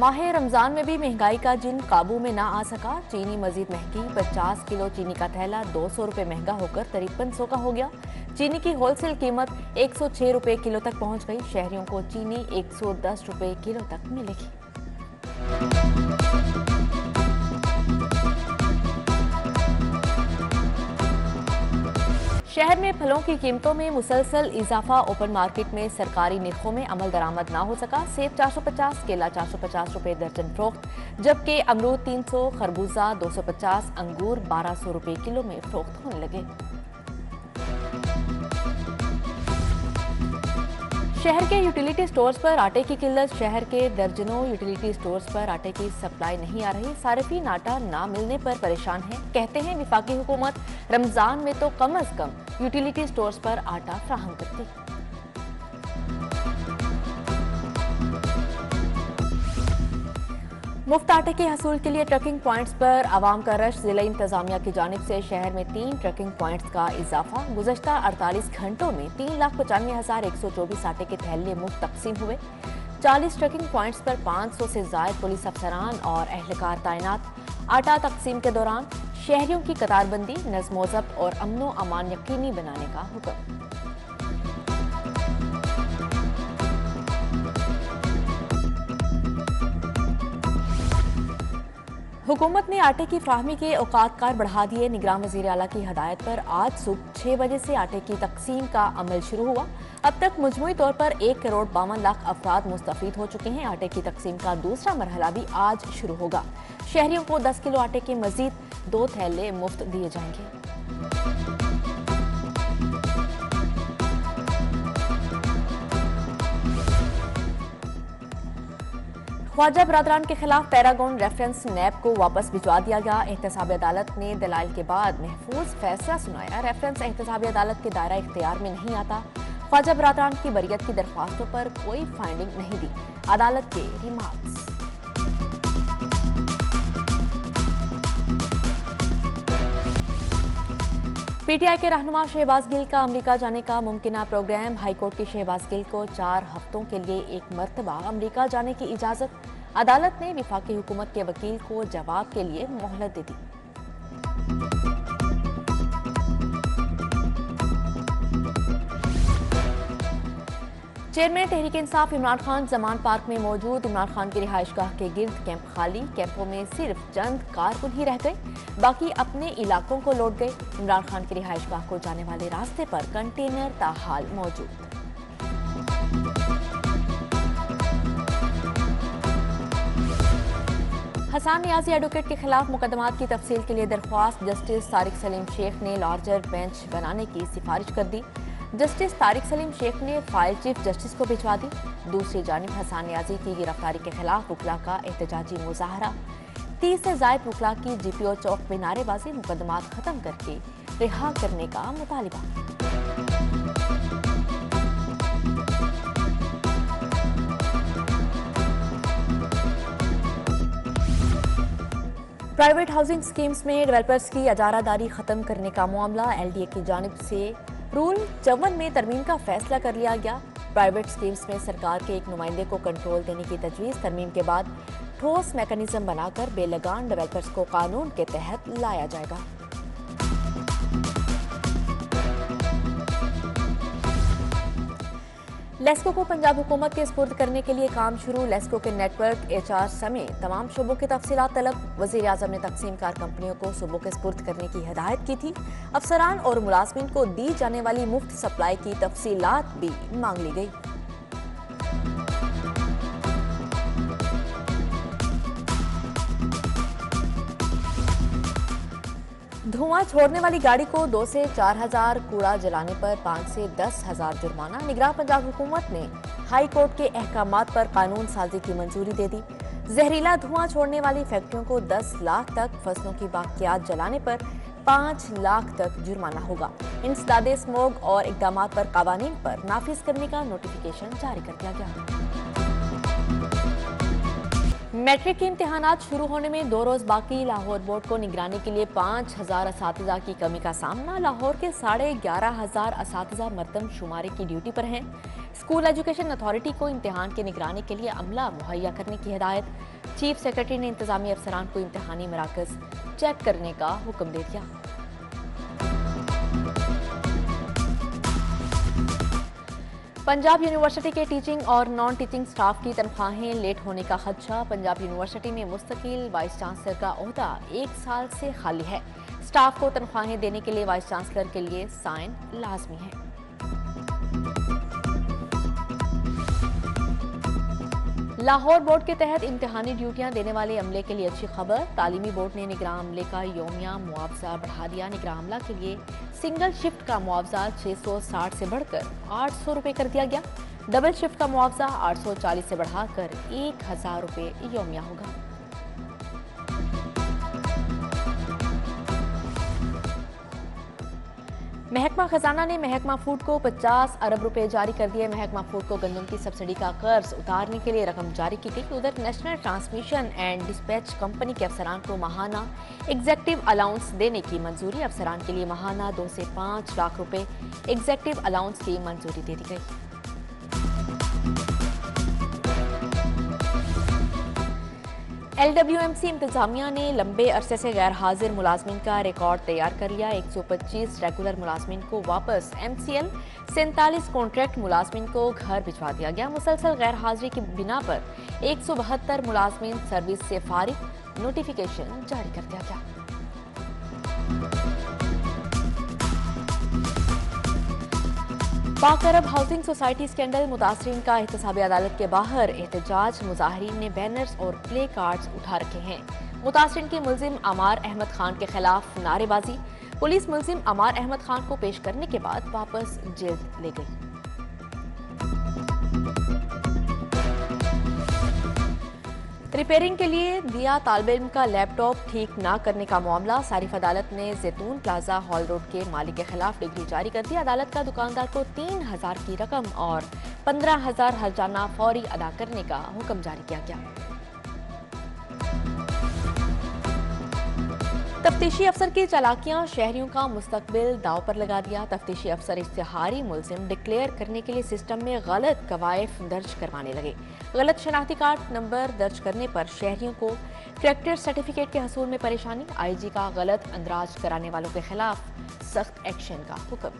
माह रमजान में भी महंगाई का जिन काबू में ना आ सका। चीनी मजीद महंगी, 50 किलो चीनी का थैला 200 रुपए महंगा होकर 5300 का हो गया। चीनी की होलसेल कीमत 106 रुपए किलो तक पहुंच गई। शहरियों को चीनी 110 रुपए किलो तक मिलेगी। शहर में फलों की कीमतों में मुसलसल इजाफा। ओपन मार्केट में सरकारी निर्खों में अमल दरामद ना हो सका। सेब 450, केला 450 रुपए दर्जन फरोख्त, जबकि अमरूद 300, खरबूजा 250, अंगूर 1200 रुपए किलो में फरोख्त होने लगे। शहर के यूटिलिटी स्टोर्स पर आटे की किल्लत। शहर के दर्जनों यूटिलिटी स्टोर्स पर आटे की सप्लाई नहीं आ रही। सारिफीन आटा ना मिलने पर परेशान हैं। कहते हैं विफाकी हुकूमत रमजान में तो कम अज कम यूटिलिटी स्टोर्स पर आटा फ्राहम करती। मुफ्त आटे के हसूल के लिए ट्रकिंग पॉइंट्स पर आवाम का रश। जिला इंतजामिया की जानिब से शहर में 3 ट्रकिंग पॉइंट्स का इजाफा। गुज़श्ता 48 घंटों में 3,95,124 आटे के थैले मुफ्त तकसीम हुए। 40 ट्रकिंग पॉइंट्स पर 500 से ज्यादा पुलिस अफसरान और अहलकार तैनात। आटा तकसीम के दौरान शहरियों की कतारबंदी, नज़्म व ज़ब्त और अमनो अमान यकीनी बनाने का हुक्म। हुकूमत ने आटे की फ्राहमी के औकात कार बढ़ा दिए। निगरान वज़ीर आला की हदायत पर आज सुबह 6 बजे से आटे की तकसीम का अमल शुरू हुआ। अब तक मजमूई तौर पर 1 करोड़ 52 लाख अफराद मुस्तफीद हो चुके हैं। आटे की तकसीम का दूसरा मरहला भी आज शुरू होगा। शहरियों को 10 किलो आटे के मजीद 2 थैले मुफ्त दिए जाएंगे। ख्वाजा बरादरान के खिलाफ पैरागॉन रेफरेंस नैब को वापस भिजवा दिया गया। एहतसाबी अदालत ने दलाइल के बाद महफूज फैसला सुनाया। रेफरेंस एहतसाबी अदालत के दायरा इख्तियार में नहीं आता। ख्वाजा बरादरान की बरियत की दरख्वास्तों पर कोई फाइंडिंग नहीं दी। अदालत के रिमार्क्स। पीटीआई के रहनुमा शहबाज गिल का अमेरिका जाने का मुमकिना प्रोग्राम। हाईकोर्ट की शहबाज गिल को 4 हफ्तों के लिए एक मरतबा अमेरिका जाने की इजाजत। अदालत ने विफाकी हुकूमत के वकील को जवाब के लिए मोहलत दे दी। चेयरमैन तहरीक इंसाफ इमरान खान जमान पार्क में मौजूद। इमरान खान की रिहाइशगाह के गिर्द कैंप खाली। कैंपों में सिर्फ चंद कारकुन ही रह गए, बाकी अपने इलाकों को लौट गए। इमरान खान की रिहाइशगाह को जाने वाले रास्ते पर कंटेनर ताहाल मौजूद। हसन नियाजी एडवोकेट के खिलाफ मुकदमात की तफसील के लिए दरख्वास्त। जस्टिस तारिक सलीम शेख ने लार्जर बेंच बनाने की सिफारिश कर दी। जस्टिस तारिक सलीम शेख ने फाइल चीफ जस्टिस को भिजवा दी। दूसरी जानिब हसन नियाजी की गिरफ्तारी के खिलाफ वकला का एहतजाजी मुजाहरा। 30 से ज्यादा वकला की जीपीओ चौक में नारेबाजी। मुकदमात खत्म करके रिहा करने का मुतालिबा। प्राइवेट हाउसिंग स्कीम्स में डेवलपर्स की अजारादारी खत्म करने का मामला। एलडीए की जानिब से रूल 54 में तरमीम का फैसला कर लिया गया। प्राइवेट स्कीम्स में सरकार के एक नुमाइंदे को कंट्रोल देने की तजवीज़। तरमीम के बाद ठोस मैकेनिज्म बनाकर बेलगान डेवलपर्स को कानून के तहत लाया जाएगा। लेस्को को पंजाब हुकूमत के स्पुर्द करने के लिए काम शुरू। लेस्को के नेटवर्क, एचआर समेत तमाम शोबों की तफसीलात तलब। वज़ीर आज़म ने तकसीम कार कंपनियों को सूबों के स्पुर्द करने की हिदायत की थी। अफसरान और मुलाजमीन को दी जाने वाली मुफ्त सप्लाई की तफसीलात भी मांग ली गई। धुआं छोड़ने वाली गाड़ी को 2 से 4 हजार, कूड़ा जलाने पर 5 से 10 हजार जुर्माना। निगरान पंजाब हुकूमत ने हाई कोर्ट के अहकामात पर कानून साजी की मंजूरी दे दी। जहरीला धुआं छोड़ने वाली फैक्ट्रियों को 10 लाख तक, फसलों की बाकियात जलाने पर 5 लाख तक जुर्माना होगा। इंसदादे स्मोग और इकदाम पर कानून पर नाफिज करने का नोटिफिकेशन जारी कर दिया गया। मैट्रिक के इम्तिहानात शुरू होने में 2 रोज बाकी। लाहौर बोर्ड को निगरानी के लिए 5000 असातिज़ा की कमी का सामना। लाहौर के 11,500 असातिज़ा मर्दम शुमारी की ड्यूटी पर हैं। स्कूल एजुकेशन अथॉरिटी को इम्तिहान की निगरानी के लिए अमला मुहैया करने की हिदायत। चीफ सेक्रेटरी ने इंतजामी अफसरान को इम्तिहानी मराकज चेक करने का हुक्म दे दिया। पंजाब यूनिवर्सिटी के टीचिंग और नॉन टीचिंग स्टाफ की तनख्वाहें लेट होने का खदशा। पंजाब यूनिवर्सिटी में मुस्तकिल वाइस चांसलर का ओहदा 1 साल से खाली है। स्टाफ को तनख्वाहें देने के लिए वाइस चांसलर के लिए साइन लाजमी है। लाहौर बोर्ड के तहत इम्तिहानी ड्यूटियां देने वाले अमले के लिए अच्छी खबर। तालीमी बोर्ड ने निगरान अमले का यौमिया मुआवजा बढ़ा दिया। निगरान अमला के लिए सिंगल शिफ्ट का मुआवजा 660 से बढ़कर 800 रुपये कर दिया गया। डबल शिफ्ट का मुआवजा 840 से बढ़ाकर 1000 रुपये यौमिया होगा। महकमा खजाना ने महकमा फूड को 50 अरब रुपए जारी कर दिए। महकमा फूड को गंदम की सब्सिडी का कर्ज उतारने के लिए रकम जारी की गई। उधर national transmission and dispatch company के अफसरान को माहाना एग्जेक्टिव अलाउंस देने की मंजूरी। अफसरान के लिए माहाना 2 से 5 लाख रुपए एग्जेक्टिव अलाउंस की मंजूरी दे दी गई। LWMC इंतजामिया ने लंबे अरसे से गैर हाजिर मुलाजमीन का रिकॉर्ड तैयार कर लिया। 125 रेगुलर मुलाजमीन को वापस, MCL 47 कॉन्ट्रैक्ट मुलाजमीन को घर भिजवा दिया गया। मुसलसल गैर हाजिरी की बिना पर 172 मुलाजमीन सर्विस से फारिग, नोटिफिकेशन जारी कर दिया गया। पाक अरब हाउसिंग सोसाइटी स्कैंडल, मुतासरीन का एहतसाबी अदालत के बाहर एहतजाज। मुजाहिरीन ने बैनर्स और प्ले कार्ड्स उठा रखे हैं। मुतासरीन के मुल्जिम अमार अहमद खान के खिलाफ नारेबाजी। पुलिस मुल्जिम अमार अहमद खान को पेश करने के बाद वापस जेल ले गई। रिपेयरिंग के लिए दिया तालिब इल्म का लैपटॉप ठीक ना करने का मामला। सारिफ अदालत ने जैतून प्लाजा हॉल रोड के मालिक के खिलाफ डिग्री जारी कर दी। अदालत का दुकानदार को 3000 की रकम और 15,000 हर्जाना फौरी अदा करने का हुक्म जारी किया गया। तफ्तीशी अफसर की चालाकियां, शहरियों का मुस्तकबिल दाव पर लगा दिया। तफ्तीशी अफसर इश्तिहारी मुल्जिम डिक्लेयर करने के लिए सिस्टम में गलत कवायफ दर्ज करवाने लगे। गलत शनाख्ती कार्ड नंबर दर्ज करने पर शहरियों को करैक्टर सर्टिफिकेट के हसूल में परेशानी। IG का गलत अंदराज कराने वालों के खिलाफ सख्त एक्शन का हुक्म।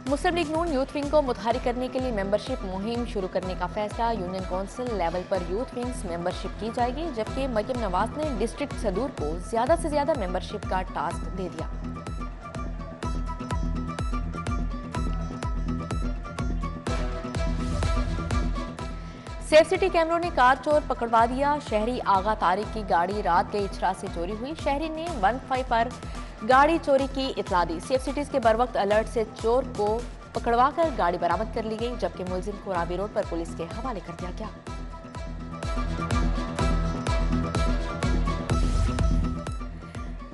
मुस्लिम लीग नून यूथ विंग को मुतहरिक करने के लिए मेंबरशिप मुहिम शुरू करने का फैसला। यूनियन काउंसिल लेवल पर यूथ विंग्स मेंबरशिप की जाएगी, जबकि मरियम नवाज ने डिस्ट्रिक्ट सदूर को ज्यादा से ज्यादा मेंबरशिप का टास्क दे दिया। सेफ सिटी कैमरों ने कार चोर पकड़वा दिया। शहरी आगा तारिक की गाड़ी रात के इचरा से चोरी हुई। शहरी ने 15 पर गाड़ी चोरी की इतला दी। सेफ सिटीज के बरवक्त अलर्ट से चोर को पकड़वा कर गाड़ी बरामद कर ली गई, जबकि मुलजिम को राबी रोड पर पुलिस के हवाले कर दिया गया।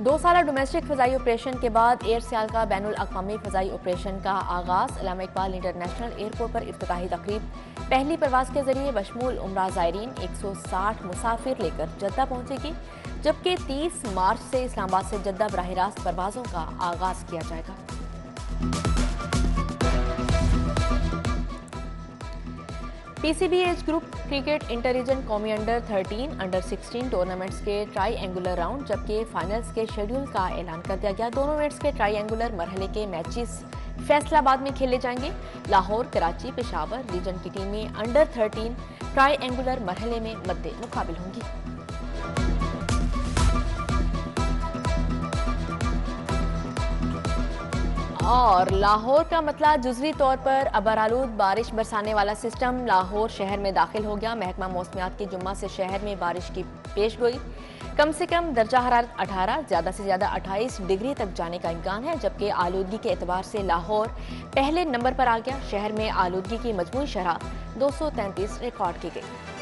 दो साला डोमेस्टिक फजाई ऑपरेशन के बाद एयर सियाल का बैनुल अक़वामी फजाई ऑपरेशन का आगाज। अल्लामा इकबाल इंटरनेशनल एयरपोर्ट पर इफ्तिताही तकरीब। पहली परवाज के जरिए बशमूल उम्रा ज़ायरीन 160 मुसाफिर लेकर जद्दा पहुंचेगी, जबकि 30 मार्च से इस्लामाबाद से जद्दा बराह रास्त परवाजों का आगाज किया जाएगा। PCB age group cricket inter region कौमी अंडर 13, अंडर 16 टूर्नामेंट्स के ट्राई एंगुलर राउंड, जबकि फाइनल्स के शेड्यूल का ऐलान कर दिया गया। दोनों मैच के ट्राई एंगुलर मरहले के मैचेस फैसलाबाद में खेले जाएंगे। लाहौर, कराची, पेशावर रीजन की टीमें अंडर 13 ट्राई एंगुलर मरहले में मद्दे मुकाबिल होंगी। और लाहौर का मतला जुजवी तौर पर अबरालूद बारिश बरसाने वाला सिस्टम लाहौर शहर में दाखिल हो गया। महकमा मौसमियात की जुम्मा से शहर में बारिश की पेशगोई। कम से कम दर्जा हरारत 18, ज़्यादा से ज़्यादा 28 डिग्री तक जाने का इम्कान है, जबकि आलूदगी के एतबार से लाहौर पहले नंबर पर आ गया। शहर में आलूदगी की मजमूई शरह 233 रिकॉर्ड की गई।